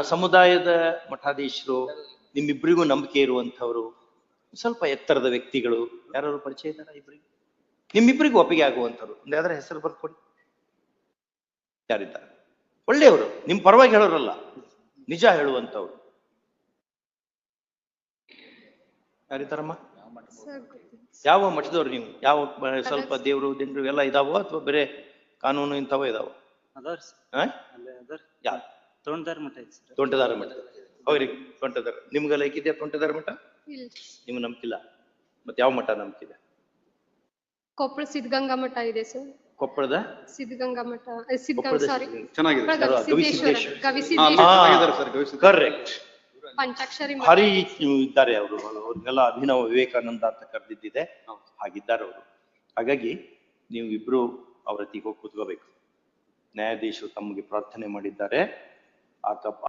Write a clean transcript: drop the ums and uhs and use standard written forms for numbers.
ಸಮುದಾಯದ ಮಠಾಧೀಶರು, ನಿಮ್ಮಿಬ್ಬರಿಗೂ ನಂಬಿಕೆ ಇರುವಂಥವ್ರು, ಸ್ವಲ್ಪ ಎತ್ತರದ ವ್ಯಕ್ತಿಗಳು ಯಾರು ಪರಿಚಯ ಇದ್ದಾರ ಇಬ್ಬರಿಗೆ? ನಿಮ್ಮಿಬ್ಬರಿಗೂ ಒಪ್ಪಿಗೆ ಆಗುವಂಥವ್ರು ಒಂದು ಯಾವ್ದಾರ ಹೆಸರು ಬರ್ಕೊಡಿ. ಯಾರಿದ್ದಾರೆ ಒಳ್ಳೆಯವರು, ನಿಮ್ ಪರವಾಗಿ ಹೇಳೋರಲ್ಲ, ನಿಜ ಹೇಳುವಂಥವ್ರು ಯಾರಿದ್ದಾರಮ್ಮ? ಯಾವ ಮಠದವ್ರು ನೀವು? ಯಾವ ಸ್ವಲ್ಪ ದೇವ್ರು ದಿಂಡ್ರು ಎಲ್ಲ ಇದಾವೋ ಅಥವಾ ಬೇರೆ ಕಾನೂನು ಇಂಥವೋ ಇದಾವ? ಯಾರು? ತೋಂಟದಾರ ಮಠ. ಅವ್ರಿಗೆ ತೋಂಟದಾರ. ನಿಮ್ಗೆಲ್ಲ ಹೇಗಿದೆಯಾ ತೋಂಟದಾರ ಮಠ? ನಿಮ್ಗೆ ನಂಬಿಕಿಲ್ಲ? ಮತ್ತೆ ಯಾವ ಮಠ ನಂಬಿಕಿದೆ? ಕೊಪ್ಪಳ ಸಿದ್ಧಗಂಗಾ ಮಠ ಇದೆ ಸರ್. ಕೊಪ್ಪಳದ ಸಿದ್ಧಗಂಗಾ ಮಠ. ಕರೆಕ್ಟ್. ಪಂಚಾಕ್ಷರಿ ಭಾರಿ ಇದ್ದಾರೆ ಅವರು. ಅವ್ರಿಗೆಲ್ಲ ಅಭಿನವ ವಿವೇಕಾನಂದ ಅಂತ ಕರೆದಿದ್ದಿದೆ, ಹಾಗಿದ್ದಾರೆ ಅವರು. ಹಾಗಾಗಿ ನೀವು ಇಬ್ರು ಅವರೊತ್ತಿಗೆ ಹೋಗಿ ಕೂತ್ಕೋಬೇಕು. ನ್ಯಾಯಾಧೀಶರು ತಮಗೆ ಪ್ರಾರ್ಥನೆ ಮಾಡಿದ್ದಾರೆ.